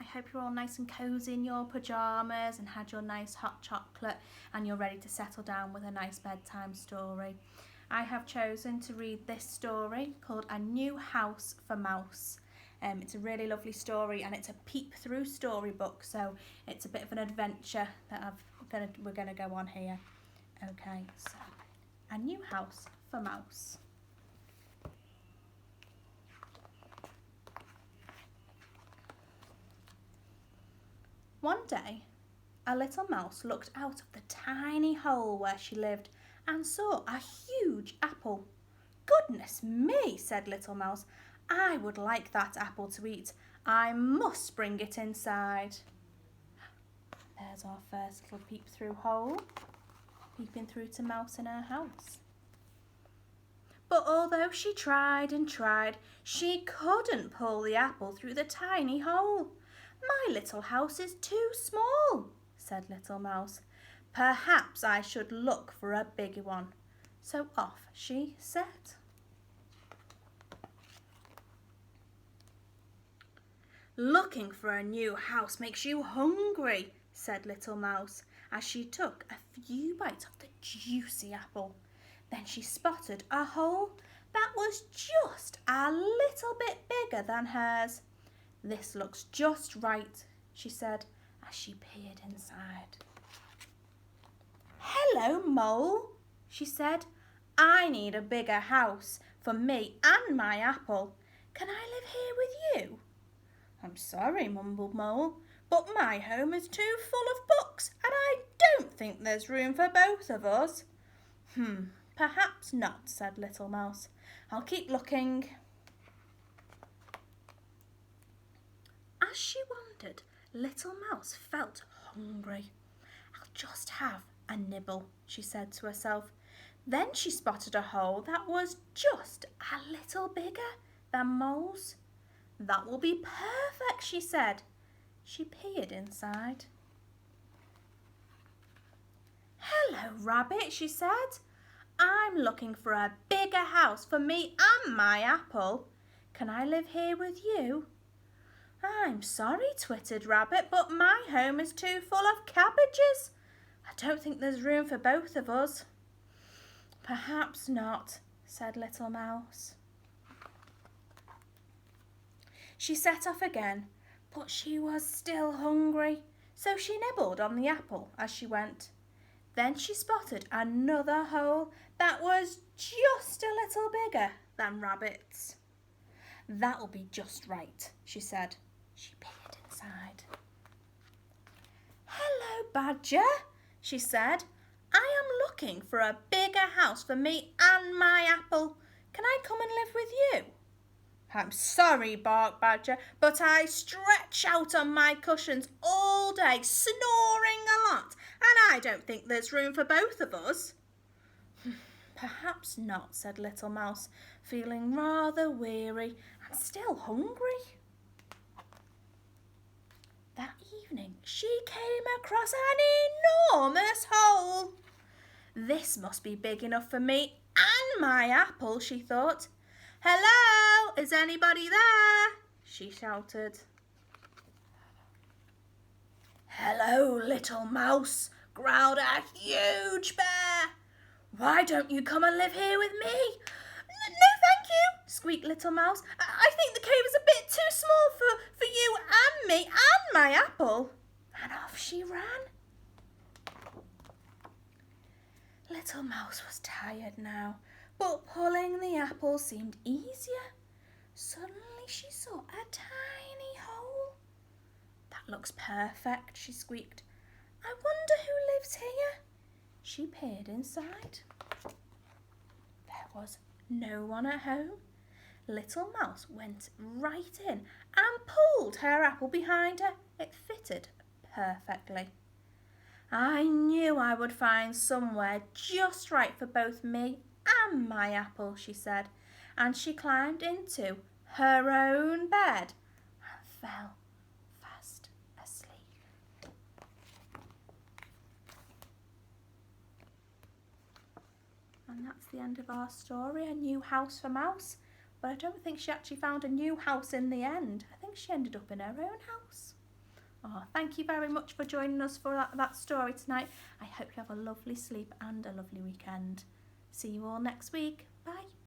I hope you're all nice and cosy in your pyjamas and had your nice hot chocolate and you're ready to settle down with a nice bedtime story. I have chosen to read this story called A New House for Mouse. It's a really lovely story and it's a peep through storybook, so it's a bit of an adventure that we're going to go on here. Okay, so A New House for Mouse. One day, a little mouse looked out of the tiny hole where she lived and saw a huge apple. "Goodness me," said Little Mouse, "I would like that apple to eat. I must bring it inside." There's our first little peep through hole, peeping through to Mouse in her house. But although she tried and tried, she couldn't pull the apple through the tiny hole. "My little house is too small," said Little Mouse. "Perhaps I should look for a bigger one." So off she set. "Looking for a new house makes you hungry," said Little Mouse, as she took a few bites of the juicy apple. Then she spotted a hole that was just a little bit bigger than hers. "This looks just right," she said, as she peered inside. "Hello, Mole," she said. "I need a bigger house for me and my apple. Can I live here with you?" "I'm sorry," mumbled Mole, "but my home is too full of books and I don't think there's room for both of us." Perhaps not," said Little Mouse. "I'll keep looking." As she wandered, Little Mouse felt hungry. "I'll just have a nibble," she said to herself. Then she spotted a hole that was just a little bigger than Mole's. "That will be perfect," she said. She peered inside. "Hello, Rabbit," she said. "I'm looking for a bigger house for me and my apple. Can I live here with you?" "I'm sorry," twittered Rabbit, "but my home is too full of cabbages. I don't think there's room for both of us." "Perhaps not," said Little Mouse. She set off again, but she was still hungry, so she nibbled on the apple as she went. Then she spotted another hole that was just a little bigger than Rabbit's. "That'll be just right," she said. She peered inside. "Hello, Badger," she said. "I am looking for a bigger house for me and my apple. Can I come and live with you?" "I'm sorry," barked Badger, "but I stretch out on my cushions all day, snoring a lot, and I don't think there's room for both of us." "Perhaps not," said Little Mouse, feeling rather weary and still hungry. That evening she came across an enormous hole. "This must be big enough for me and my apple," she thought. "Hello, is anybody there?" she shouted. "Hello, Little Mouse," growled a huge bear. "Why don't you come and live here with me?" "No, thank you," squeaked Little Mouse. "I think the cave is a bit too small for you and me and my apple." And off she ran. Little Mouse was tired now, but pulling the apple seemed easier. Suddenly she saw a tiny hole. "That looks perfect," she squeaked. "I wonder who lives here." She peered inside. There was no one at home. Little Mouse went right in and pulled her apple behind her. It fitted perfectly. "I knew I would find somewhere just right for both me and my apple," she said, and she climbed into her own bed and fell fast asleep. And that's the end of our story, A New House for Mouse. But I don't think she actually found a new house in the end. I think she ended up in her own house. Oh, thank you very much for joining us for that story tonight. I hope you have a lovely sleep and a lovely weekend. See you all next week. Bye.